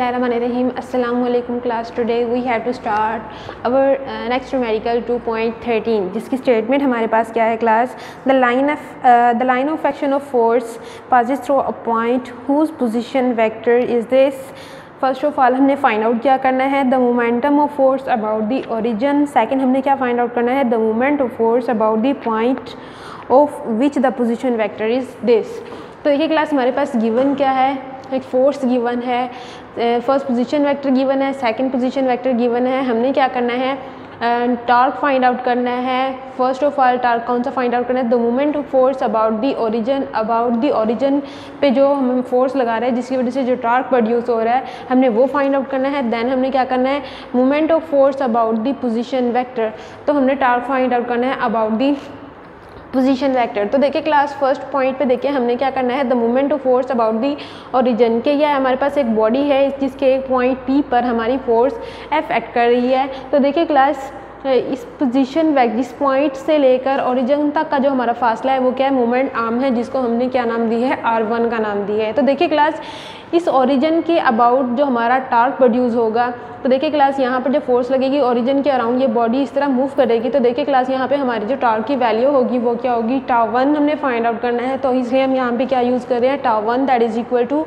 Assalamualaikum class. Today we have to start our next numerical 2.13 जिसकी statement हमारे पास क्या है class. The line of action of force passes through a point whose position vector is this. First of all हमने find out क्या करना है, the momentum of force about the origin. Second हमने क्या फाइंड आउट करना है, the moment of force about the point of which the position vector is this. तो देखिए क्लास हमारे पास गिवन क्या है, एक फोर्स गिवन है, फर्स्ट पोजीशन वेक्टर गिवन है, सेकंड पोजीशन वेक्टर गिवन है. हमने क्या करना है, टॉर्क फाइंड आउट करना है. फर्स्ट ऑफ ऑल टॉर्क कौन सा फाइंड आउट करना है, the moment of force about the origin पे जो हम फोर्स लगा रहे हैं जिसकी वजह से जो टॉर्क प्रोड्यूस हो रहा है हमने वो फाइंड आउट करना है. देन हमने क्या करना है, moment of force about the position vector, तो हमने टॉर्क फाइंड आउट करना है अबाउट द पोजीशन वेक्टर. तो देखिए क्लास फर्स्ट पॉइंट पे देखिए हमने क्या करना है, the moment of force about the origin के, यह हमारे पास एक बॉडी है जिसके एक पॉइंट पी पर हमारी फोर्स एफ एक्ट कर रही है. तो देखिए क्लास इस पोजीशन जिस पॉइंट से लेकर ओरिजिन तक का जो हमारा फासला है वो क्या है, मोमेंट आर्म है, जिसको हमने क्या नाम दी है, R1 का नाम दी है. तो देखिए क्लास इस ओरिजिन के अबाउट जो हमारा टॉर्क प्रोड्यूस होगा, तो देखिए क्लास यहाँ पर जो फोर्स लगेगी ओरिजिन के अराउंड ये बॉडी इस तरह मूव करेगी. तो देखिए क्लास यहाँ पे हमारी जो टॉर्क की वैल्यू होगी वो क्या होगी, τ1 हमने फाइंड आउट करना है. तो इसलिए हम यहाँ पे क्या यूज़ कर रहे हैं, τ1 that is equal to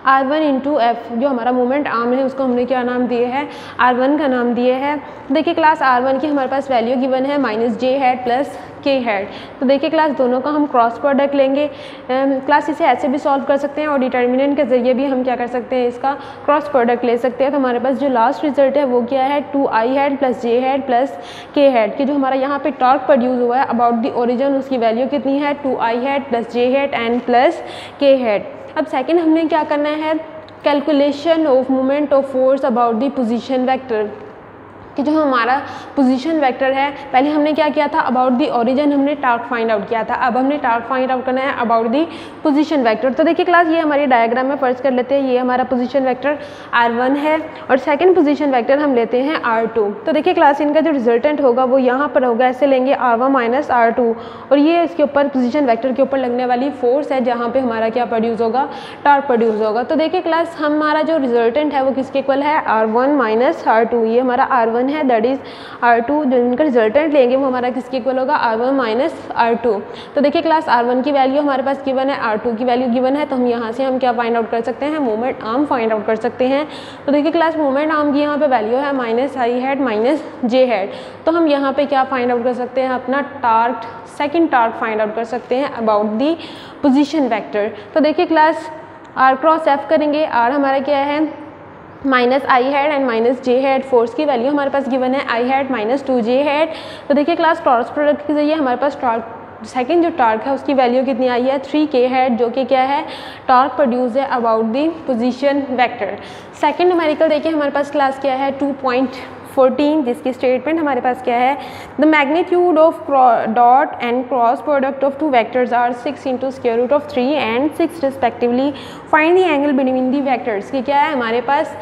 R1 into F. जो हमारा मोमेंट आर्म है उसको हमने क्या नाम दिए है, R1 का नाम दिए है. देखिए क्लास R1 की हमारे पास वैल्यू गिवन है -j प्लस k हेड. तो देखिए क्लास दोनों का हम क्रॉस प्रोडक्ट लेंगे. क्लास इसे ऐसे भी सॉल्व कर सकते हैं और डिटर्मिनेंट के जरिए भी हम क्या कर सकते हैं, इसका क्रॉस प्रोडक्ट ले सकते हैं. तो हमारे पास जो लास्ट रिजल्ट है वो क्या है, 2i head plus j head plus k head कि जो हमारा यहाँ पे टॉर्क प्रोड्यूस हुआ है अबाउट द ओरिजिन उसकी वैल्यू कितनी है, 2i head plus j head and plus k head. अब सेकेंड हमने क्या करना है, calculation of moment of force about the position vector कि जो हमारा पोजीशन वेक्टर है, पहले हमने क्या किया था, अबाउट दी ओरिजिन हमने टॉर्क फाइंड आउट किया था, अब हमने टॉर्क फाइंड आउट करना है अबाउट दी पोजीशन वेक्टर. तो देखिए क्लास ये हमारी डायग्राम में फर्ज कर लेते हैं, ये हमारा पोजीशन वेक्टर R1 है और सेकंड पोजीशन वेक्टर हम लेते हैं R2. तो देखिए क्लास इनका जो रिजल्टेंट होगा वो यहाँ पर होगा, ऐसे लेंगे R1 माइनस R2 और ये इसके ऊपर पोजीशन वेक्टर के ऊपर लगने वाली फोर्स है जहाँ पे हमारा क्या प्रोड्यूस होगा, टॉर्क प्रोड्यूस होगा. तो देखिए क्लास हमारा जो रिजल्टेंट है वो किसके इक्वल है, R1 माइनस R2. ये हमारा R1 है दैट इज R2, जो इनका रिजल्टेंट लेंगे वो हमारा किसके इक्वल होगा, R1 माइनस R2. तो देखिए क्लास R1 की वैल्यू हमारे पास गिवन है, R2 की वैल्यू गिवन है, तो हम यहाँ से हम क्या फाइंड आउट कर सकते हैं, मोमेंट आर्म फाइंड आउट कर सकते हैं. तो देखिए क्लास मोमेंट आर्म की यहाँ पे वैल्यू है -i head minus j head. तो हम यहाँ पे क्या फाइंड आउट कर सकते हैं, अपना torque, second torque find out कर सकते हैं अबाउट दी पोजिशन वेक्टर. तो देखिए क्लास R क्रॉस F करेंगे, R हमारा क्या है, -i head and -j head. Force की वैल्यू हमारे पास गिवन है i हेड -2j हेड. तो देखिए क्लास क्रॉस प्रोडक्ट के जरिए हमारे पास टॉर्क, सेकेंड जो टॉर्क है उसकी वैल्यू कितनी आई है, 3k हेड, जो कि क्या है, टॉर्क प्रोड्यूस है about the position vector. Second numerical देखिए हमारे पास क्लास क्या है, 2.14 जिसकी स्टेटमेंट हमारे पास क्या है, the magnitude of dot and cross product of two vectors are 6 into square root of 3 and 6 respectively. Find the angle between the vectors की क्या है, हमारे पास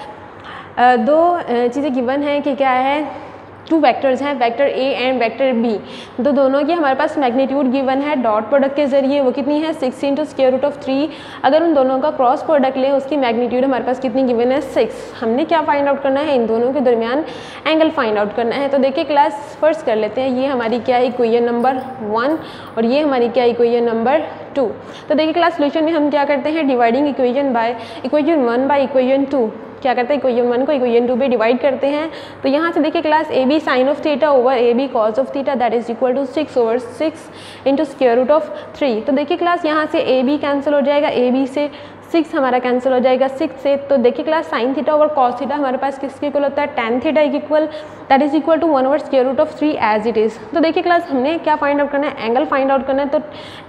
दो चीज़ें गिवन हैं कि क्या है, टू वेक्टर्स हैं, vector A and vector B. तो दोनों की हमारे पास मैग्नीट्यूड गिवन है डॉट प्रोडक्ट के जरिए, वो कितनी है, 6 इंटू स्क्वायर रूट ऑफ 3. अगर उन दोनों का क्रॉस प्रोडक्ट लें उसकी मैग्नीट्यूड हमारे पास कितनी गिवन है, 6. हमने क्या फाइंड आउट करना है, इन दोनों के दरमियान एंगल फाइंड आउट करना है. तो देखिए क्लास फर्स्ट कर लेते हैं, ये हमारी क्या है, इक्वेशन नंबर 1 और ये हमारी क्या, इक्वेशन नंबर 2. तो देखिए क्लास सोल्यूशन में हम क्या करते हैं, डिवाइडिंग इक्वेशन 1 बाय इक्वेशन 2, क्या करते हैं, इक्वेशन 1 को इक्वेशन 2 पे डिवाइड करते हैं. तो यहाँ से देखिए class A B sine of theta over A B cos of theta that is equal to 6 over 6 into square root of 3. तो देखिए क्लास यहाँ से ए बी कैंसिल हो जाएगा, ए बी से 6 हमारा कैंसिल हो जाएगा 6 से. तो देखिए class sine theta over cos theta हमारे पास किसके इक्वल होता है, tan theta equal that is equal to 1 over square root of 3 as it is. तो देखिए क्लास हमने क्या फाइंड आउट करना है, एंगल फाइंड आउट करना है. तो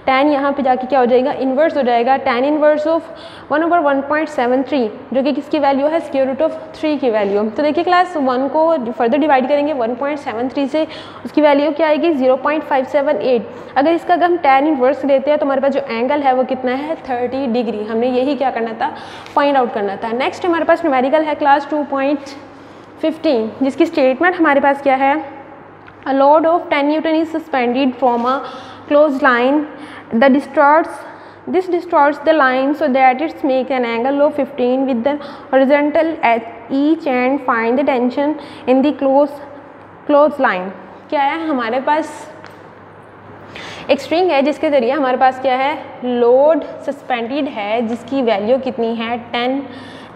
tan यहाँ पे जाके क्या हो जाएगा, इन्वर्स हो जाएगा, tan इन्वर्स ऑफ 1 ओवर 1.73 जो कि किसकी वैल्यू है, स्क्वायर रूट ऑफ 3 की वैल्यू. तो देखिए क्लास 1 को फर्दर डिवाइड करेंगे 1.73 से, उसकी वैल्यू क्या आएगी, 0.578. अगर इसका अगर हम tan इन्वर्स लेते हैं तो हमारे पास जो एंगल है वो कितना है, 30 डिग्री. हमने यही क्या करना था, फाइंड आउट करना था. नेक्स्ट हमारे पास न्यूमेरिकल है क्लास 2.15 जिसकी स्टेटमेंट हमारे पास क्या है, a load of 10 newton is suspended from a close line, the distorts This distorts the line so that it makes an angle of 15 with the horizontal at each end. Find the tension in the closed line. क्या है हमारे पास एक string है जिसके ज़रिए हमारे पास क्या है लोड सस्पेंडेड है जिसकी वैल्यू कितनी है 10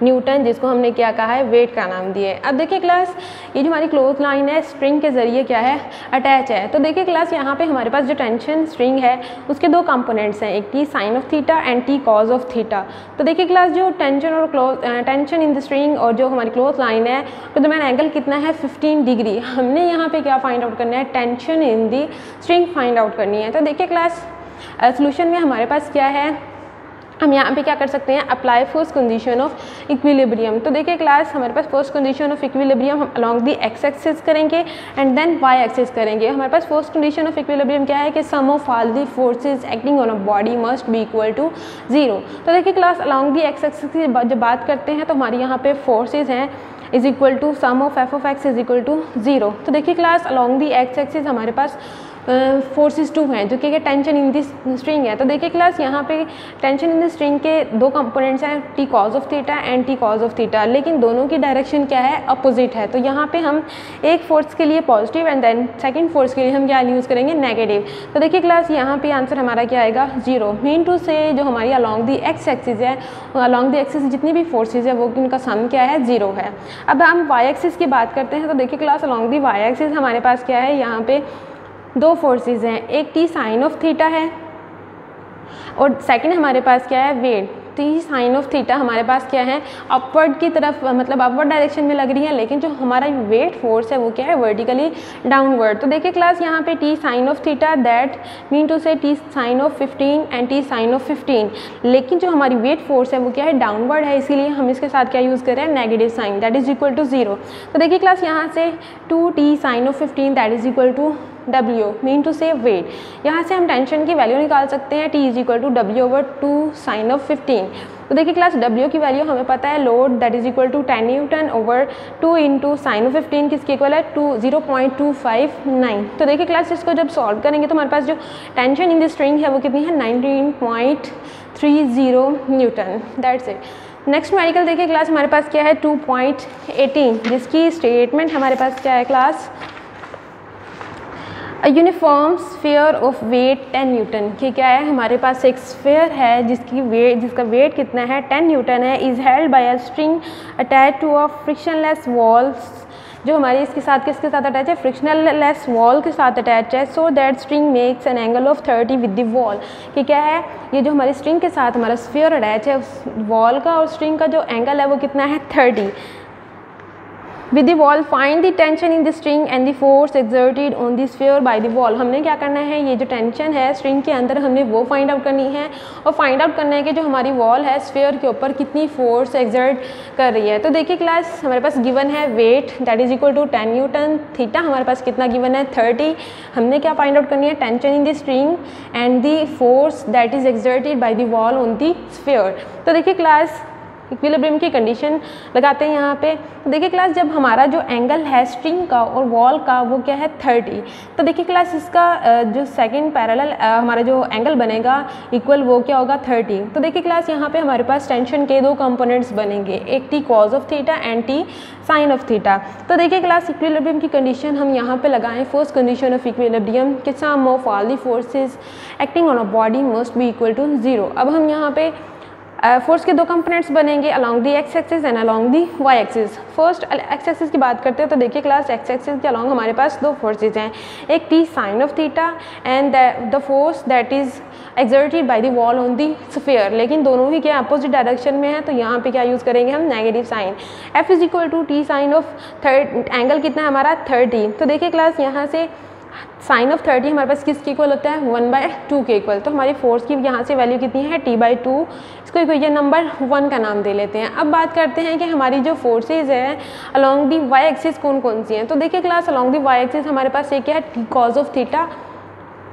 न्यूटन, जिसको हमने क्या कहा है वेट का नाम दिए। अब देखिए क्लास ये जो हमारी क्लोज लाइन है स्ट्रिंग के ज़रिए क्या है अटैच है। तो देखिए क्लास यहाँ पे हमारे पास जो टेंशन स्ट्रिंग है उसके दो कंपोनेंट्स हैं, एक T sine of theta and T cos of theta. तो देखिए क्लास जो टेंशन और टेंशन इन द स्ट्रिंग और जो हमारी क्लोज लाइन है तो दरमियान एंगल कितना है 15 डिग्री। हमने यहाँ पे क्या फाइंड आउट करना है tension in the string find out करनी है। तो देखिए क्लास सोल्यूशन में हमारे पास क्या है, हम यहाँ पे क्या कर सकते हैं apply first condition of equilibrium. तो देखिए क्लास हमारे पास फर्स्ट कंडीशन ऑफ इक्विलिब्रियम हम अलॉन्ग दी एक्स एक्सिस करेंगे एंड देन वाई एक्सिस करेंगे। हमारे पास फर्स्ट कंडीशन ऑफ इक्विलिब्रियम क्या है कि sum of all the forces acting on a body must be equal to 0। तो देखिए class along the X axis की जब बात करते हैं तो हमारी यहाँ पे फोर्सेज हैं is equal to sum of F of X is equal to 0। तो देखिए class along the X axis हमारे पास फोर्सेस 2 हैं जो कि टेंशन इन दिस स्ट्रिंग है। तो देखिए क्लास यहाँ पे टेंशन इन दिस स्ट्रिंग के दो कंपोनेंट्स हैं T cos of theta and T cos of theta, लेकिन दोनों की डायरेक्शन क्या है अपोजिट है। तो यहाँ पे हम एक फोर्स के लिए positive and then second force के लिए हम क्या यूज़ करेंगे नेगेटिव। तो देखिए क्लास यहाँ पे आंसर हमारा क्या आएगा 0। मीन टू से जो हमारी अलॉन्ग दी एक्स एक्सिस है अलॉन्ग दी एक्सिस जितनी भी फोर्सेज है वो उनका सम क्या है 0 है। अब हम वाई एक्सिस की बात करते हैं तो देखिए class along the Y axis हमारे पास क्या है यहाँ पे दो फोर्सेस हैं, एक टी साइन ऑफ थीटा है और सेकंड हमारे पास क्या है weight. T sine of theta हमारे पास क्या है अपवर्ड की तरफ मतलब अपवर्ड डायरेक्शन में लग रही है, लेकिन जो हमारा वेट फोर्स है वो क्या है वर्टिकली डाउनवर्ड। तो देखिए क्लास यहाँ पे T sine of theta that mean to say T sine of 15 and T sine of 15, लेकिन जो हमारी वेट फोर्स है वो क्या है डाउनवर्ड है, इसीलिए हम इसके साथ क्या यूज़ कर रहे हैं negative sign that is equal to 0। तो देखिए क्लास यहाँ से 2t sine of 15 that is equal to W mean to say weight. यहाँ से हम टेंशन की वैल्यू निकाल सकते हैं T is equal to W over 2 sine of 15। तो देखिए क्लास W की वैल्यू हमें पता है load that is equal to 10 newton over 2 into sine of 15 किसके इक्वल है 0.259। तो देखिए क्लास इसको जब सॉल्व करेंगे तो हमारे पास जो टेंशन इन द स्ट्रिंग है वो कितनी है 19.30 Newton. That's it. Next numerical देखिए क्लास हमारे पास क्या है 2.18 जिसकी स्टेटमेंट हमारे पास क्या है class uniform sphere of weight 10 newton की क्या है हमारे पास एक स्फीयर है जिसका वेट कितना है 10 न्यूटन है, is held by a string attach to a frictionless walls. जो हमारी इसके साथ किसके साथ अटैच है फ्रिक्शनलेस वॉल के साथ अटैच है। So that string makes an angle of 30 with the wall कि क्या है ये जो हमारी स्ट्रिंग के साथ हमारा स्फीयर अटैच है उस वॉल का और स्ट्रिंग का जो एंगल है वो कितना है 30 with the wall। find the tension in the string and the force exerted on the sphere by the wall। हमने क्या करना है ये जो टेंशन है स्ट्रिंग के अंदर हमने वो फाइंड आउट करनी है और फाइंड आउट करना है कि जो हमारी वॉल है स्फीयर के ऊपर कितनी फोर्स एक्सर्ट कर रही है। तो देखिए क्लास हमारे पास गिवन है weight that is equal to 10 newton, theta हमारे पास कितना गिवन है 30। हमने क्या फाइंड आउट करनी है tension in the string and the force that is exerted by the wall on the sphere. तो देखिए क्लास इक्विलिब्रियम की कंडीशन लगाते हैं यहाँ पे। तो देखिए क्लास जब हमारा जो एंगल है स्ट्रिंग का और वॉल का वो क्या है 30, तो देखिए क्लास इसका जो सेकंड पैरेलल हमारा जो एंगल बनेगा इक्वल वो क्या होगा 30। तो देखिए क्लास यहाँ पे हमारे पास टेंशन के दो कंपोनेंट्स बनेंगे, एक T cos of theta and T sine of theta. तो देखिए क्लास इक्विलिब्रियम की कंडीशन हम यहाँ पे लगाएं फर्स्ट कंडीशन ऑफ इक्विलिब्रियम कि sum of all the forces acting on a body must be equal to 0। अब हम यहाँ पे फोर्स के दो कंपोनेंट्स बनेंगे along the X axis and along the Y axis. First X axis की बात करते हैं तो देखिए क्लास एक्स एक्सिस के अलॉन्ग हमारे पास दो फोर्सेज हैं, एक T sine of theta and the force that is exerted by the wall on the sphere, लेकिन दोनों ही क्या अपोजिट डायरेक्शन में है। तो यहाँ पे क्या यूज़ करेंगे हम negative sign. F is equal to T sine of angle कितना है हमारा 30। तो देखिए क्लास यहाँ से साइन ऑफ 30 हमारे पास किसके इक्वल होता है 1/2 के इक्वल। तो हमारी फोर्स की यहाँ से वैल्यू कितनी है t/2, इसको इक्वेशन नंबर 1 का नाम दे लेते हैं। अब बात करते हैं कि हमारी जो फोर्सेज है अलॉन्ग दी वाई एक्सिस कौन कौन सी हैं। तो देखिए class along the Y axis हमारे पास एक क्या है T cos of theta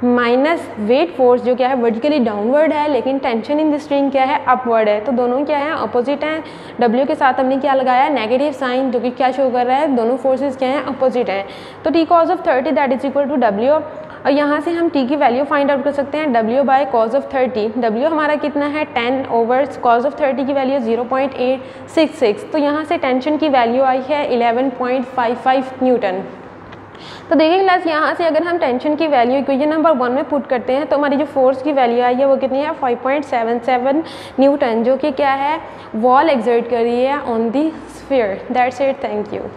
minus weight force जो क्या है वर्टिकली डाउनवर्ड है, लेकिन टेंशन इन द स्ट्रिंग क्या है अपवर्ड है। तो दोनों क्या है अपोजिट हैं। W के साथ हमने क्या लगाया नेगेटिव साइन जो कि क्या शो कर रहा है दोनों फोर्सेस क्या हैं अपोजिट हैं। तो T cos of 30 that is equal to W और यहाँ से हम टी की वैल्यू फाइंड आउट कर सकते हैं W by cos of 30। W हमारा कितना है 10 ओवर कॉज ऑफ 30 की वैल्यू 0.866, तो यहाँ से टेंशन की वैल्यू आई है 11.55 न्यूटन। तो देखिए क्लास, यहाँ से अगर हम टेंशन की वैल्यू इक्वेशन नंबर 1 में पुट करते हैं तो हमारी जो फोर्स की वैल्यू आई है वो कितनी है 5.77 न्यूटन, जो कि क्या है वॉल एक्सर्ट कर रही है on the sphere. That's it, thank you.